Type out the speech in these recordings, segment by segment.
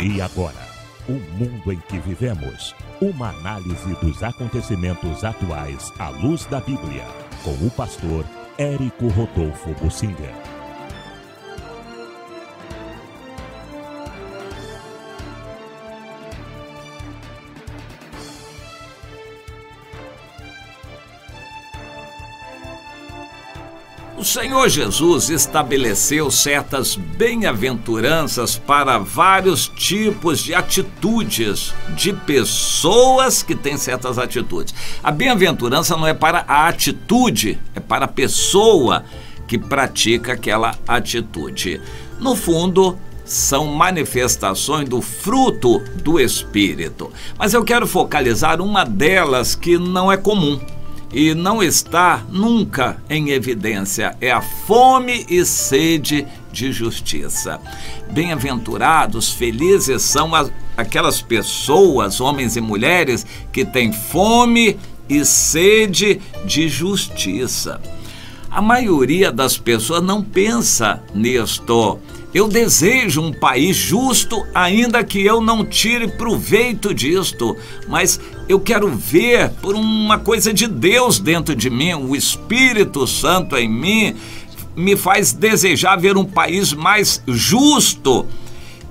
E agora, o mundo em que vivemos. Uma análise dos acontecimentos atuais à luz da Bíblia, com o pastor Érico Rodolfo Bussinger. O Senhor Jesus estabeleceu certas bem-aventuranças para vários tipos de atitudes, de pessoas que têm certas atitudes. A bem-aventurança não é para a atitude, é para a pessoa que pratica aquela atitude. No fundo, são manifestações do fruto do Espírito. Mas eu quero focalizar uma delas que não é comum e não está nunca em evidência, é a fome e sede de justiça. Bem-aventurados, felizes são aquelas pessoas, homens e mulheres, que têm fome e sede de justiça. A maioria das pessoas não pensa nisto. Eu desejo um país justo, ainda que eu não tire proveito disto, mas eu quero ver por uma coisa de Deus dentro de mim, o Espírito Santo em mim, me faz desejar ver um país mais justo.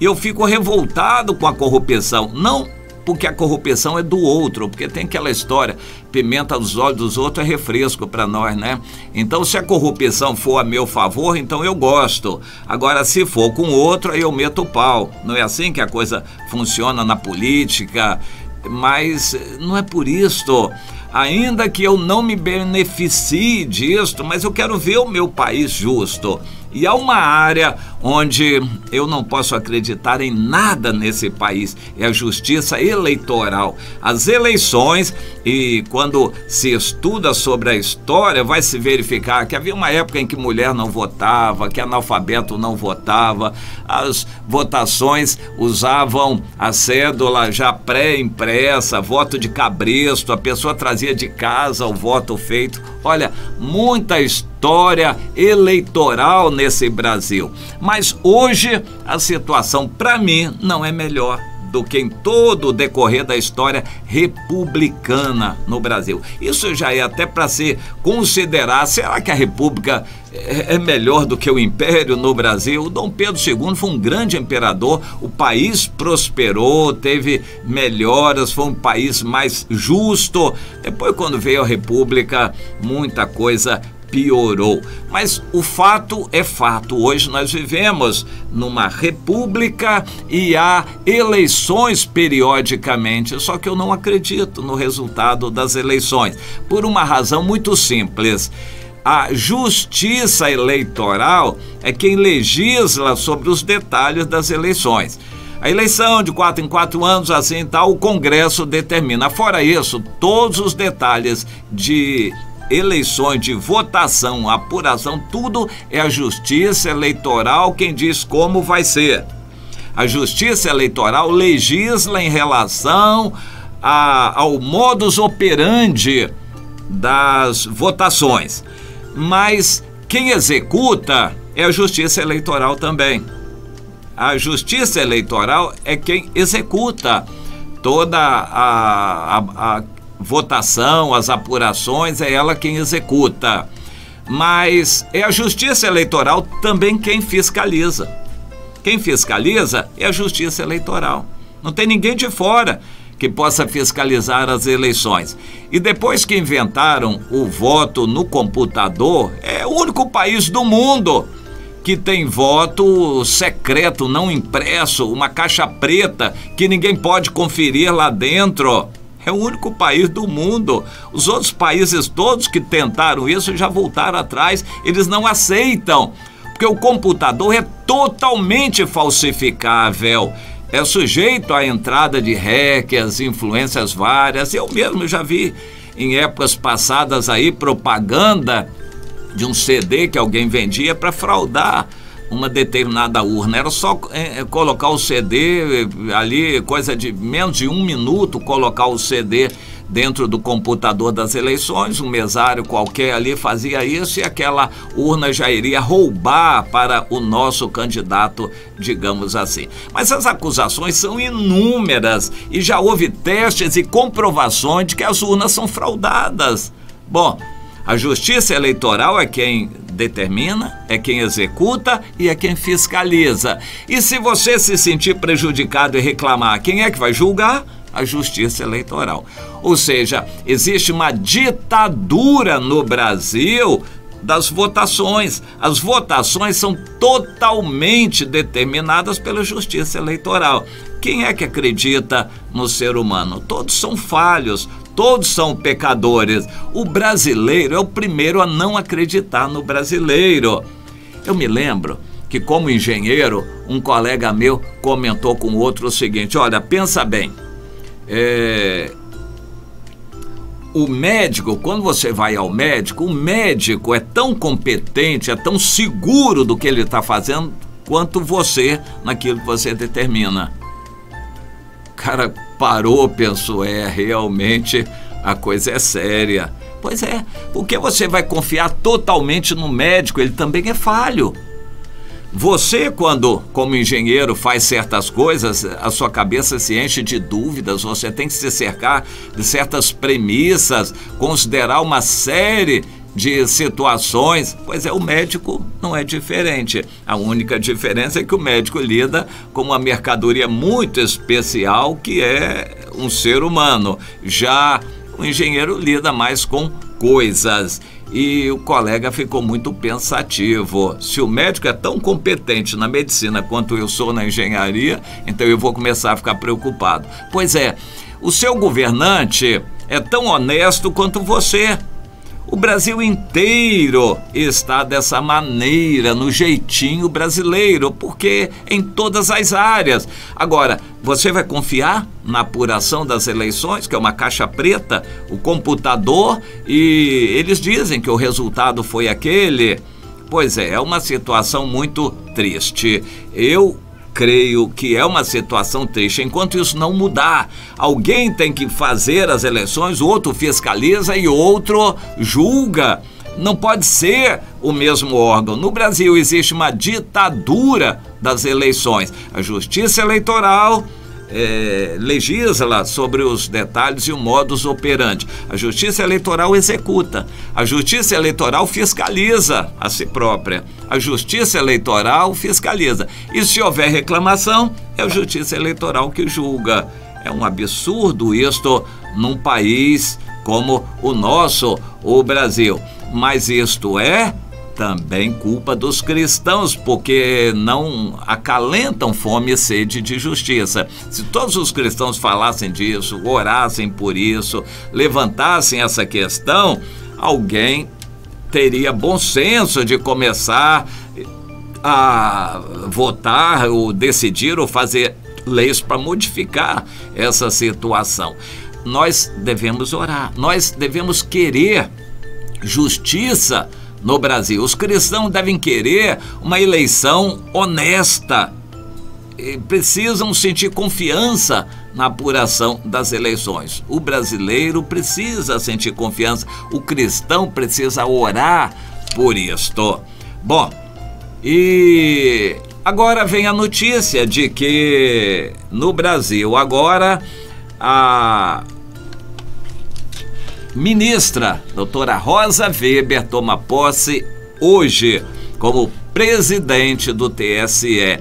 Eu fico revoltado com a corrupção, não porque a corrupção é do outro, porque tem aquela história, pimenta nos olhos dos outros é refresco para nós, né? Então, se a corrupção for a meu favor, então eu gosto. Agora, se for com outro, aí eu meto o pau. Não é assim que a coisa funciona na política? Mas não é por isso. Ainda que eu não me beneficie disto, mas eu quero ver o meu país justo. E há uma área onde eu não posso acreditar em nada nesse país, é a justiça eleitoral. As eleições, e quando se estuda sobre a história, vai se verificar que havia uma época em que mulher não votava, que analfabeto não votava, as votações usavam a cédula já pré-impressa, voto de cabresto, a pessoa trazia de casa o voto feito. Olha, muita história eleitoral nesse Brasil. Mas hoje a situação, para mim, não é melhor do que em todo o decorrer da história republicana no Brasil. Isso já é até para se considerar, será que a República é melhor do que o Império no Brasil? O Dom Pedro II foi um grande imperador, o país prosperou, teve melhoras, foi um país mais justo. Depois, quando veio a República, muita coisa piorou. Mas o fato é fato. Hoje nós vivemos numa república e há eleições periodicamente, só que eu não acredito no resultado das eleições, por uma razão muito simples. A justiça eleitoral é quem legisla sobre os detalhes das eleições. A eleição de 4 em 4 anos, assim tal, o Congresso determina. Fora isso, todos os detalhes de eleições, de votação, apuração, tudo é a justiça eleitoral quem diz como vai ser. A justiça eleitoral legisla em relação ao modus operandi das votações, mas quem executa é a justiça eleitoral também. A justiça eleitoral é quem executa toda a votação, as apurações, é ela quem executa. Mas é a justiça eleitoral também quem fiscaliza. Quem fiscaliza é a justiça eleitoral. Não tem ninguém de fora que possa fiscalizar as eleições. E depois que inventaram o voto no computador, é o único país do mundo que tem voto secreto, não impresso, uma caixa preta que ninguém pode conferir lá dentro. É o único país do mundo. Os outros países todos que tentaram isso já voltaram atrás. Eles não aceitam, porque o computador é totalmente falsificável. É sujeito à entrada de hackers, influências várias. Eu mesmo já vi em épocas passadas aí propaganda de um CD que alguém vendia para fraudar uma determinada urna. Era só colocar o CD ali, coisa de menos de 1 minuto, colocar o CD dentro do computador das eleições, um mesário qualquer ali fazia isso e aquela urna já iria roubar para o nosso candidato, digamos assim. Mas as acusações são inúmeras e já houve testes e comprovações de que as urnas são fraudadas. Bom, a Justiça Eleitoral é quem determina, é quem executa e é quem fiscaliza. E se você se sentir prejudicado e reclamar, quem é que vai julgar? A Justiça Eleitoral. Ou seja, existe uma ditadura no Brasil das votações. As votações são totalmente determinadas pela Justiça Eleitoral. Quem é que acredita no ser humano? Todos são falhos, todos são pecadores. O brasileiro é o primeiro a não acreditar no brasileiro. Eu me lembro que, como engenheiro, um colega meu comentou com o outro o seguinte: olha, pensa bem, o médico, quando você vai ao médico, o médico é tão competente, é tão seguro do que ele está fazendo quanto você naquilo que você determina. O cara parou, pensou, realmente a coisa é séria. Pois é, porque você vai confiar totalmente no médico, ele também é falho. Você, quando, como engenheiro, faz certas coisas, a sua cabeça se enche de dúvidas, você tem que se cercar de certas premissas, considerar uma série de situações. Pois é, o médico não é diferente. A única diferença é que o médico lida com uma mercadoria muito especial, que é um ser humano. Já o engenheiro lida mais com coisas. E o colega ficou muito pensativo. Se o médico é tão competente na medicina quanto eu sou na engenharia, então eu vou começar a ficar preocupado. Pois é, o seu governante é tão honesto quanto você. O Brasil inteiro está dessa maneira, no jeitinho brasileiro, porque em todas as áreas. Agora, você vai confiar na apuração das eleições, que é uma caixa preta, o computador, e eles dizem que o resultado foi aquele? Pois é uma situação muito triste. Eu creio que é uma situação triste. Enquanto isso não mudar, alguém tem que fazer as eleições, o outro fiscaliza e outro julga. Não pode ser o mesmo órgão. No Brasil existe uma ditadura das eleições. A Justiça Eleitoral legisla sobre os detalhes e o modus operandi. A Justiça Eleitoral executa. A Justiça Eleitoral fiscaliza a si própria. A Justiça Eleitoral fiscaliza. E se houver reclamação, é a Justiça Eleitoral que julga. É um absurdo isto num país como o nosso, o Brasil. Mas isto é também culpa dos cristãos, porque não acalentam fome e sede de justiça. Se todos os cristãos falassem disso, orassem por isso, levantassem essa questão, alguém teria bom senso de começar a votar ou decidir ou fazer leis para modificar essa situação. Nós devemos orar, nós devemos querer justiça no Brasil. Os cristãos devem querer uma eleição honesta. Precisam sentir confiança na apuração das eleições. O brasileiro precisa sentir confiança. O cristão precisa orar por isto. Bom, e agora vem a notícia de que no Brasil agora a ministra, doutora Rosa Weber, toma posse hoje como presidente do TSE.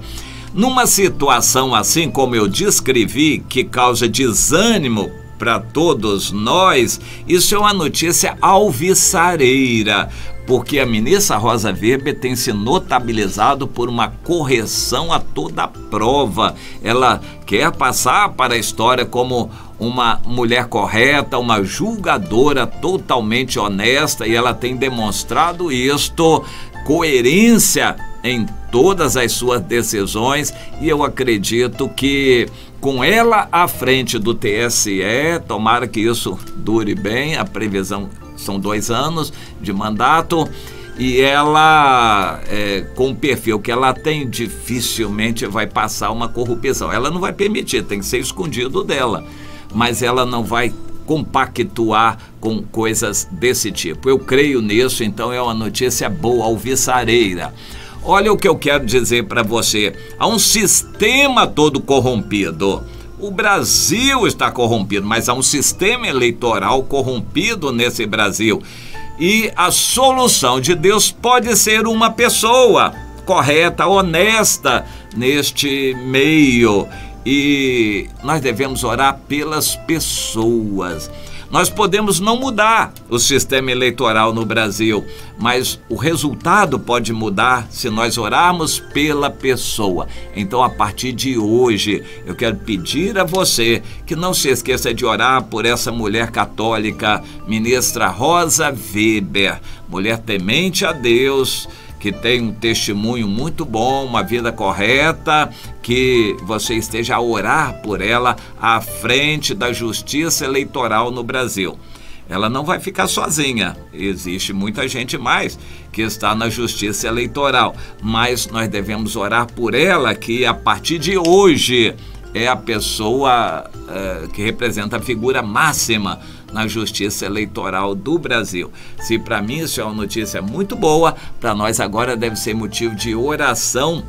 Numa situação assim como eu descrevi, que causa desânimo para todos nós, isso é uma notícia alvissareira, porque a ministra Rosa Weber tem se notabilizado por uma correção a toda a prova. Ela quer passar para a história como uma mulher correta, uma julgadora totalmente honesta, e ela tem demonstrado isto, coerência em todas as suas decisões, e eu acredito que com ela à frente do TSE, tomara que isso dure bem, a previsão são 2 anos de mandato, e ela, com o perfil que ela tem, dificilmente vai passar uma corrupção. Ela não vai permitir, tem que ser escondido dela, mas ela não vai compactuar com coisas desse tipo. Eu creio nisso, então é uma notícia boa, alvissareira. Olha o que eu quero dizer para você. Há um sistema todo corrompido. O Brasil está corrompido, mas há um sistema eleitoral corrompido nesse Brasil. E a solução de Deus pode ser uma pessoa correta, honesta neste meio. E nós devemos orar pelas pessoas. Nós podemos não mudar o sistema eleitoral no Brasil, mas o resultado pode mudar se nós orarmos pela pessoa. Então, a partir de hoje, eu quero pedir a você que não se esqueça de orar por essa mulher católica, ministra Rosa Weber, mulher temente a Deus, que tem um testemunho muito bom, uma vida correta, que você esteja a orar por ela à frente da justiça eleitoral no Brasil. Ela não vai ficar sozinha, existe muita gente mais que está na justiça eleitoral, mas nós devemos orar por ela, que a partir de hoje é a pessoa que representa a figura máxima na justiça eleitoral do Brasil. Se para mim isso é uma notícia muito boa, para nós agora deve ser motivo de oração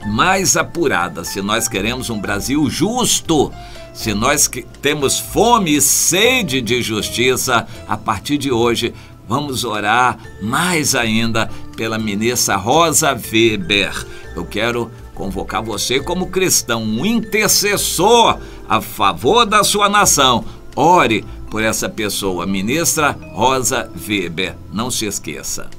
mais apurada. Se nós queremos um Brasil justo, se nós temos fome e sede de justiça, a partir de hoje vamos orar mais ainda pela ministra Rosa Weber. Eu quero convocar você como cristão, um intercessor a favor da sua nação. Ore por essa pessoa, ministra Rosa Weber. Não se esqueça.